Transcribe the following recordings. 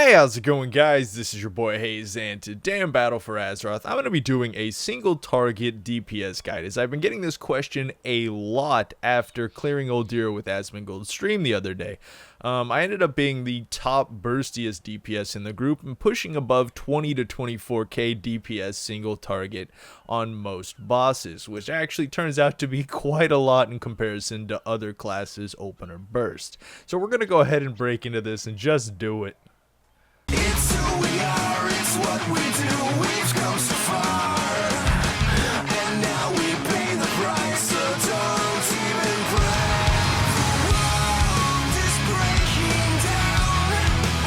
Hey, how's it going, guys? This is your boy Hazzed, and today in Battle for Azeroth, I'm going to be doing a single target DPS guide, as I've been getting this question a lot after clearing Uldir with Asmongold's stream the other day. I ended up being the top burstiest DPS in the group and pushing above 20 to 24k DPS single target on most bosses, which actually turns out to be quite a lot in comparison to other classes open or burst. So we're going to go ahead and break into this and just do it. It's who we are, it's what we do, we've come so far, and now we pay the price, so don't even cry. The world is breaking down,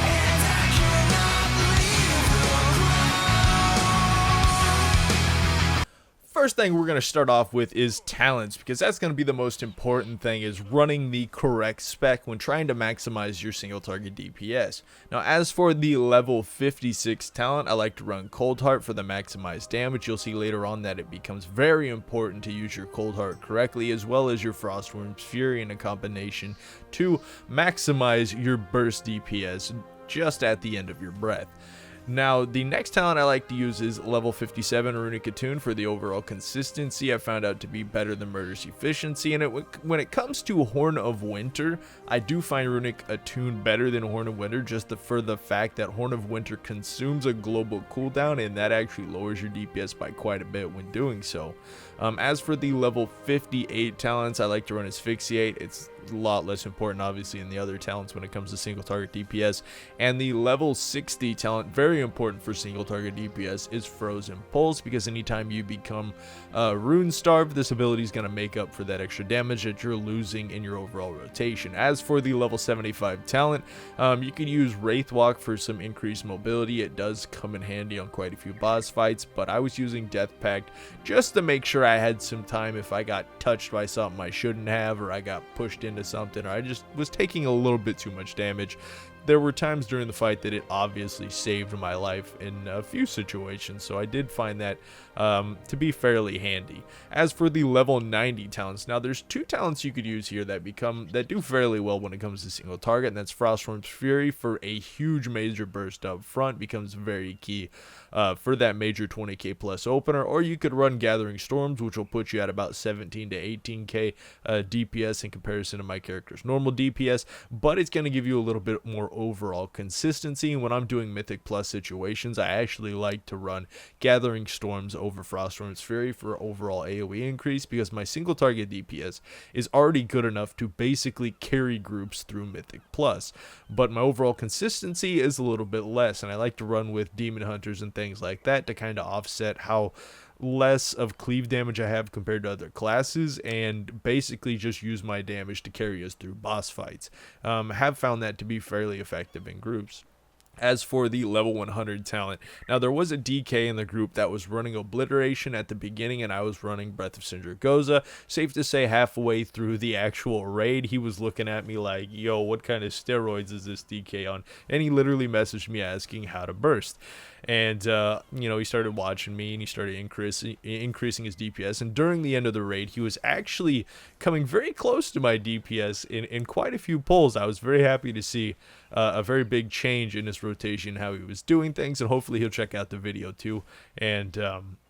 and I cannot leave the ground. First thing we're going to start off with is talents, because that's going to be the most important thing, is running the correct spec when trying to maximize your single target DPS. Now, as for the level 56 talent, I like to run Cold Heart for the maximized damage. You'll see later on that it becomes very important to use your Cold Heart correctly, as well as your Frostwyrm's Fury in a combination to maximize your burst DPS just at the end of your breath. Now, the next talent I like to use is level 57 Runic Attune for the overall consistency. I found out to be better than Murder's Efficiency, and when it comes to Horn of Winter, I do find Runic Attune better than Horn of Winter, just for the fact that Horn of Winter consumes a global cooldown, and that actually lowers your DPS by quite a bit when doing so. As for the level 58 talents, I like to run Asphyxiate. It's a lot less important, obviously, in the other talents when it comes to single target DPS. And the level 60 talent, very important for single target DPS, is Frozen Pulse, because anytime you become Rune Starved, this ability is going to make up for that extra damage that you're losing in your overall rotation. As for the level 75 talent, you can use Wraithwalk for some increased mobility. It does come in handy on quite a few boss fights, but I was using Death Pact just to make sure I had some time if I got touched by something I shouldn't have, or I got pushed into something, or I just was taking a little bit too much damage. There were times during the fight that it obviously saved my life in a few situations, so I did find that to be fairly handy. As for the level 90 talents, now there's two talents you could use here that do fairly well when it comes to single target, and that's Frostwyrm's Fury for a huge major burst up front, becomes very key for that major 20k plus opener, or you could run Gathering Storms, which will put you at about 17 to 18k DPS in comparison to my character's normal DPS, but it's going to give you a little bit more overall consistency. And when I'm doing Mythic Plus situations, I actually like to run Gathering Storms over Frostwyrm's Fury for overall AoE increase, because my single target DPS is already good enough to basically carry groups through Mythic Plus, but my overall consistency is a little bit less, and I like to run with Demon Hunters and things like that to kind of offset how less of cleave damage I have compared to other classes, and basically just use my damage to carry us through boss fights. Have found that to be fairly effective in groups. As for the level 100 talent, now there was a DK in the group that was running Obliteration at the beginning, and I was running Breath of Sindragosa. Safe to say, halfway through the actual raid, he was looking at me like, yo, what kind of steroids is this DK on? And he literally messaged me asking how to burst. And, he started watching me, and he started increasing his DPS. And during the end of the raid, he was actually coming very close to my DPS in quite a few pulls. I was very happy to see a very big change in his rotation, how he was doing things. And hopefully he'll check out the video too, and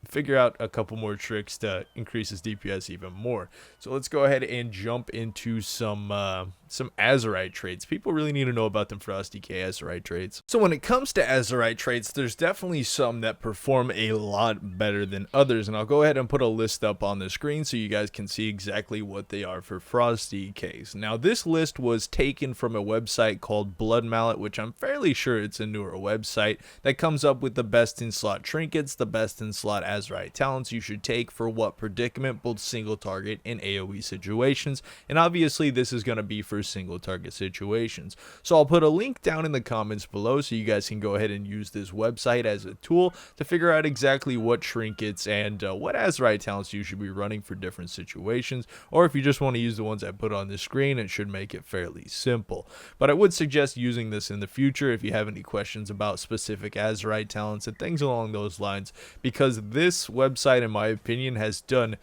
figure out a couple more tricks to increase his DPS even more. So let's go ahead and jump into some Azurite Trades. People really need to know about them Frosty K Azurite Trades. So when it comes to Azurite Trades, there's definitely some that perform a lot better than others, and I'll go ahead and put a list up on the screen so you guys can see exactly what they are for Frosty Ks. Now, this list was taken from a website called Blood Mallet, which I'm fairly sure it's a newer website that comes up with the best in slot trinkets, the best in slot Azurite talents you should take for what predicament, both single target and AoE situations, and obviously this is going to be for single target situations. So I'll put a link down in the comments below so you guys can go ahead and use this website as a tool to figure out exactly what trinkets and what Azurite talents you should be running for different situations, or if you just want to use the ones I put on the screen, it should make it fairly simple. But I would suggest using this in the future if you have any questions about specific Azurite talents and things along those lines, because this website, in my opinion, has done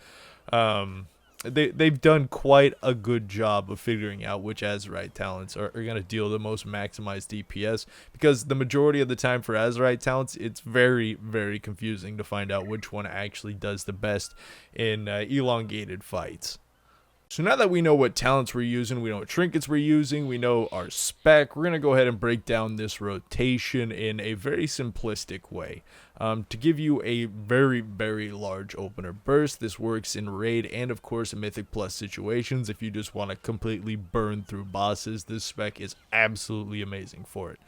they've done quite a good job of figuring out which Azurite talents are going to deal the most maximized DPS, because the majority of the time for Azurite talents, it's very, very confusing to find out which one actually does the best in elongated fights. So now that we know what talents we're using, we know what trinkets we're using, we know our spec, we're going to go ahead and break down this rotation in a very simplistic way. To give you a very, very large opener burst, this works in raid and of course in Mythic Plus situations. If you just want to completely burn through bosses, this spec is absolutely amazing for it.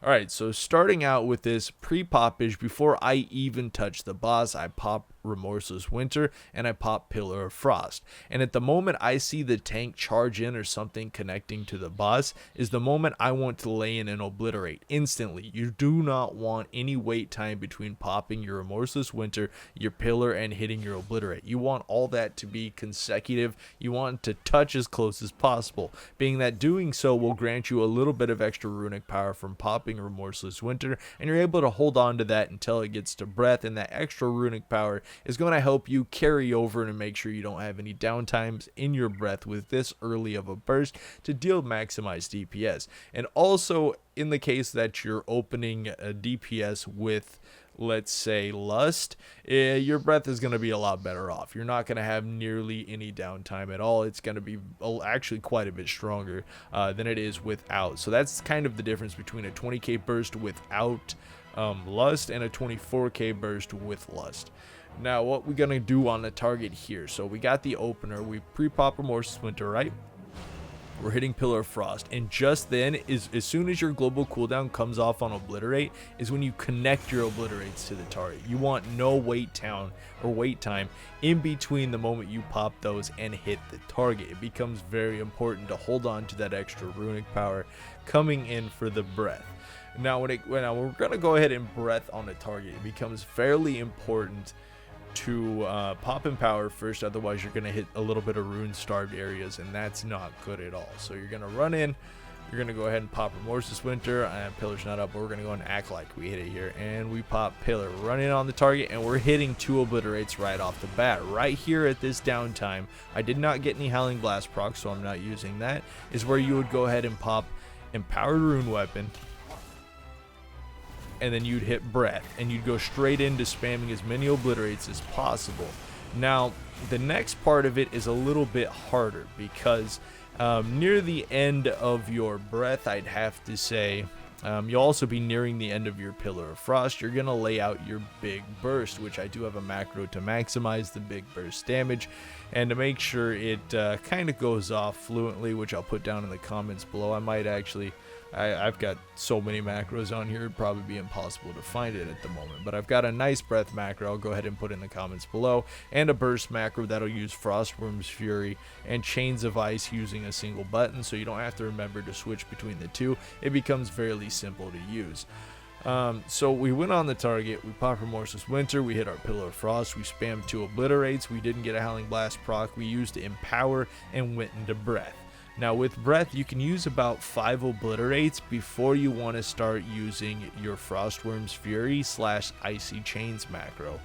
Alright, so starting out with this pre-poppage, before I even touch the boss, I pop Remorseless Winter and I pop Pillar of Frost. And at the moment I see the tank charge in or something connecting to the boss is the moment I want to lay in and Obliterate instantly. You do not want any wait time between popping your Remorseless Winter, your Pillar, and hitting your Obliterate. You want all that to be consecutive. You want to touch as close as possible, being that doing so will grant you a little bit of extra runic power from popping Remorseless Winter, and you're able to hold on to that until it gets to breath, and that extra runic power is going to help you carry over and make sure you don't have any downtimes in your breath with this early of a burst to deal maximized DPS. And also in the case that you're opening a DPS with, let's say, Lust, your breath is going to be a lot better off. You're not going to have nearly any downtime at all. It's going to be actually quite a bit stronger than it is without. So that's kind of the difference between a 20k burst without Lust and a 24k burst with Lust. Now what we're going to do on the target here, so we got the opener, we pre-pop Remorseless Winter, right? We're hitting Pillar of Frost, and just then, as soon as your global cooldown comes off on Obliterate, is when you connect your Obliterates to the target. You want no wait time in between the moment you pop those and hit the target. It becomes very important to hold on to that extra runic power coming in for the breath. Now, we're going to go ahead and breath on the target. It becomes fairly important to pop in power first, otherwise you're going to hit a little bit of rune starved areas, and that's not good at all. So you're going to run in, you're going to go ahead and pop Remorseless Winter, and Pillar's not up, but we're going to go and act like we hit it here, and we pop Pillar, run in on the target, and we're hitting 2 Obliterates right off the bat. Right here at this downtime, I did not get any Howling Blast proc, so I'm not using that, is where you would go ahead and pop Empowered Rune Weapon, and then you'd hit breath, and you'd go straight into spamming as many Obliterates as possible. Now, the next part of it is a little bit harder, because near the end of your breath, I'd have to say, you'll also be nearing the end of your Pillar of Frost. You're going to lay out your big burst, which I do have a macro to maximize the big burst damage, and to make sure it kind of goes off fluently, which I'll put down in the comments below. I might actually... I've got so many macros on here, it'd probably be impossible to find it at the moment. But I've got a nice breath macro, I'll go ahead and put in the comments below, and a burst macro that'll use Frostwyrm's Fury and Chains of Ice using a single button, so you don't have to remember to switch between the two. It becomes fairly simple to use. So we went on the target, we popped Remorseless Winter, we hit our Pillar of Frost, we spammed 2 Obliterates, we didn't get a Howling Blast proc, we used Empower and went into breath. Now with breath, you can use about 5 Obliterates before you want to start using your Frostwyrm's Fury / Icy Chains macro.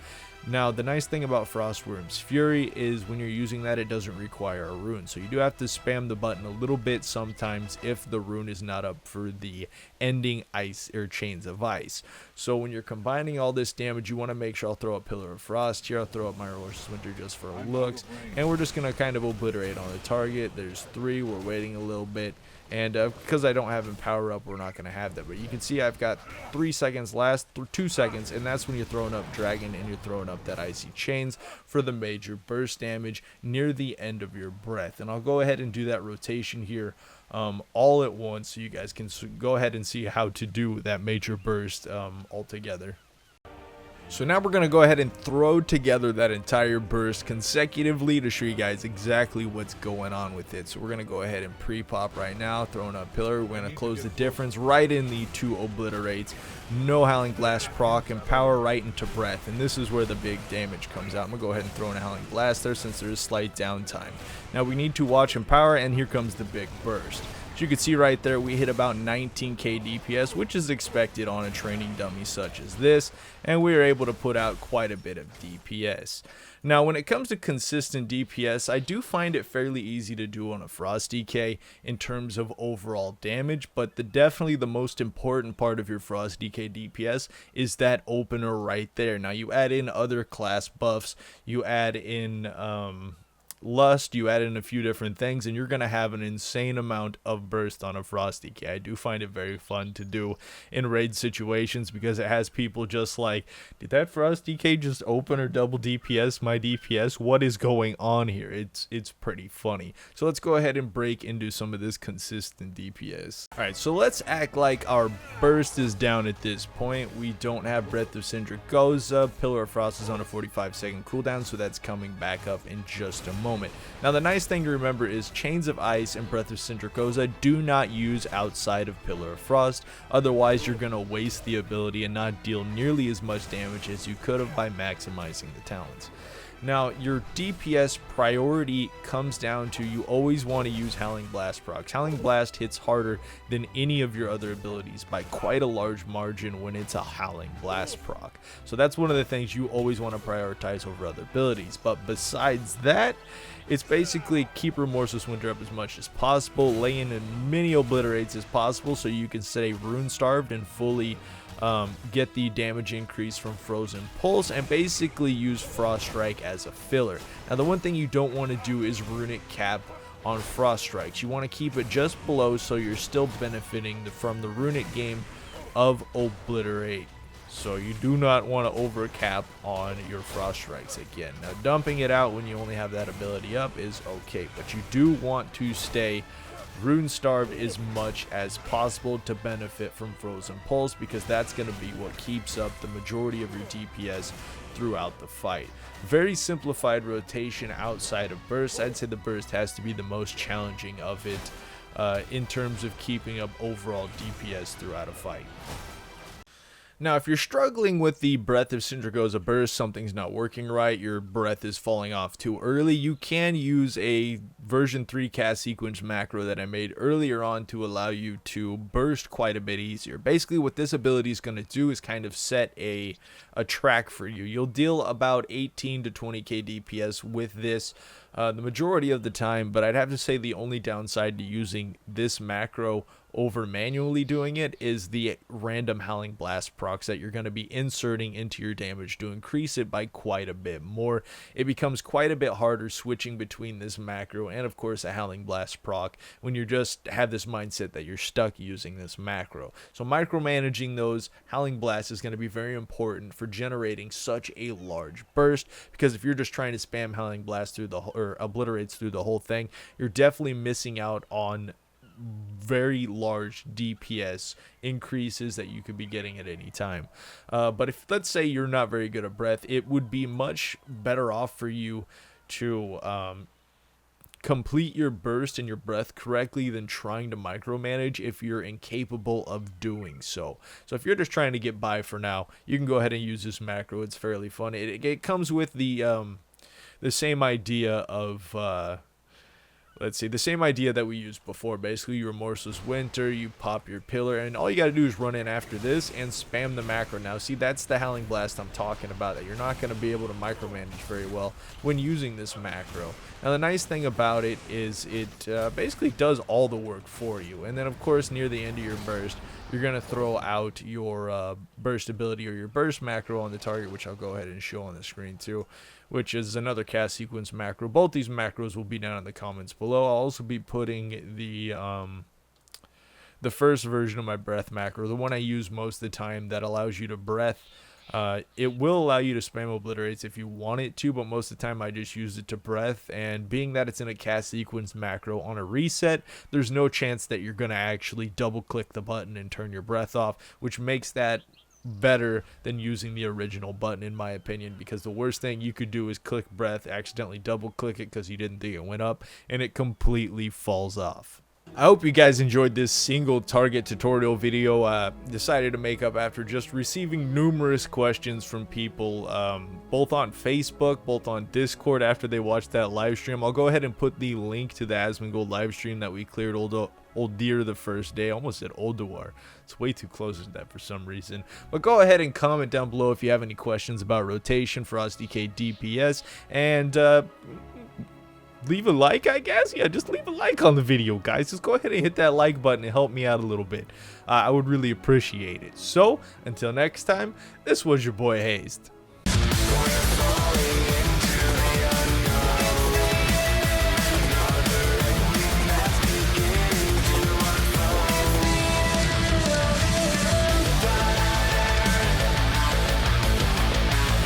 Now the nice thing about Frostwyrm's Fury is when you're using that, it doesn't require a rune, so you do have to spam the button a little bit sometimes if the rune is not up for the ending Ice or Chains of Ice. So when you're combining all this damage, you want to make sure I'll throw up Pillar of Frost here, I'll throw up my Remorseless Winter just for looks, and we're just going to kind of Obliterate on the target. There's 3, we're waiting a little bit, and because I don't have Empower up, we're not going to have that. But you can see I've got 3 seconds last, 2 seconds, and that's when you're throwing up Dragon and you're throwing up that Icy Chains for the major burst damage near the end of your breath. And I'll go ahead and do that rotation here all at once, so you guys can go ahead and see how to do that major burst all together. So now we're going to go ahead and throw together that entire burst consecutively to show you guys exactly what's going on with it. So we're going to go ahead and pre-pop right now, throwing up Pillar. We're going to close the difference right in the 2 Obliterates. No Howling Blast proc, and power right into breath. And this is where the big damage comes out. I'm going to go ahead and throw in a Howling Blast there since there is slight downtime. Now we need to watch Empower, and here comes the big burst. As you can see right there, we hit about 19k DPS, which is expected on a training dummy such as this, and we were able to put out quite a bit of DPS. Now, when it comes to consistent DPS, I do find it fairly easy to do on a Frost DK in terms of overall damage, but definitely the most important part of your Frost DK DPS is that opener right there. Now, you add in other class buffs, you add in Lust, you add in a few different things, and you're going to have an insane amount of burst on a Frost DK. I do find it very fun to do in raid situations because it has people just like, did that Frost DK just open or double DPS my DPS? What is going on here? It's pretty funny. So let's go ahead and break into some of this consistent DPS. Alright, so let's act like our burst is down at this point. We don't have Breath of Sindragosa. Pillar of Frost is on a 45-second cooldown, so that's coming back up in just a moment. Now, the nice thing to remember is Chains of Ice and Breath of Sindragosa do not use outside of Pillar of Frost. Otherwise, you're going to waste the ability and not deal nearly as much damage as you could have by maximizing the talents. Now, your DPS priority comes down to you always want to use Howling Blast procs. Howling Blast hits harder than any of your other abilities by quite a large margin when it's a Howling Blast proc. So that's one of the things you always want to prioritize over other abilities. But besides that, it's basically keep Remorseless Winter up as much as possible, lay in as many Obliterates as possible so you can stay Rune Starved and fully get the damage increase from Frozen Pulse, and basically use Frost Strike as a filler. Now, the one thing you don't want to do is Runic Cap on Frost Strikes. You want to keep it just below so you're still benefiting from the Runic game of Obliterate. So you do not want to overcap on your Frost Strikes again. Now, dumping it out when you only have that ability up is okay, but you do want to stay Rune Starved as much as possible to benefit from Frozen Pulse, because that's going to be what keeps up the majority of your DPS throughout the fight. Very simplified rotation outside of burst. I'd say the burst has to be the most challenging of it in terms of keeping up overall DPS throughout a fight. Now, if you're struggling with the Breath of Sindragosa burst, something's not working right, your breath is falling off too early, you can use a version 3 cast sequence macro that I made earlier on to allow you to burst quite a bit easier. Basically, what this ability is going to do is kind of set a track for you. You'll deal about 18 to 20k DPS with this the majority of the time, but I'd have to say the only downside to using this macro over manually doing it is the random Howling Blast procs that you're going to be inserting into your damage to increase it by quite a bit more. It becomes quite a bit harder switching between this macro and, of course, a Howling Blast proc when you just have this mindset that you're stuck using this macro. So micromanaging those Howling Blasts is going to be very important for generating such a large burst, because if you're just trying to spam Howling Blast through the or Obliterates through the whole thing, you're definitely missing out on very large DPS increases that you could be getting at any time. But if, let's say, you're not very good at breath, it would be much better off for you to complete your burst and your breath correctly than trying to micromanage if you're incapable of doing so. So if you're just trying to get by for now, you can go ahead and use this macro. It's fairly fun. It comes with the same idea of let's see, the same idea that we used before. Basically, you Remorseless Winter, you pop your pillar, and all you gotta do is run in after this and spam the macro. Now, see, that's the Howling Blast I'm talking about, that you're not gonna be able to micromanage very well when using this macro. Now, the nice thing about it is it basically does all the work for you. And then, of course, near the end of your burst, you're gonna throw out your burst ability or your burst macro on the target, which I'll go ahead and show on the screen too, which is another cast sequence macro. Both these macros will be down in the comments below. I'll also be putting the first version of my breath macro, the one I use most of the time, that allows you to breath. It will allow you to spam Obliterates if you want it to, but most of the time I just use it to breath. And being that it's in a cast sequence macro on a reset, there's no chance that you're going to actually double click the button and turn your breath off, which makes that better than using the original button, in my opinion, because the worst thing you could do is click breath, accidentally double click it because you didn't think it went up, and it completely falls off. I hope you guys enjoyed this single target tutorial video. Decided to make up after just receiving numerous questions from people, both on Facebook, both on Discord after they watched that live stream. I'll go ahead and put the link to the Asmongold live stream that we cleared Uldir the first day. I almost said Uldir. It's way too close to that for some reason. But go ahead and comment down below if you have any questions about rotation, FrostDK, DPS, and leave a like, I guess. Yeah, just leave a like on the video, guys. Just go ahead and hit that like button and help me out a little bit. I would really appreciate it. So, until next time, this was your boy Hazzed.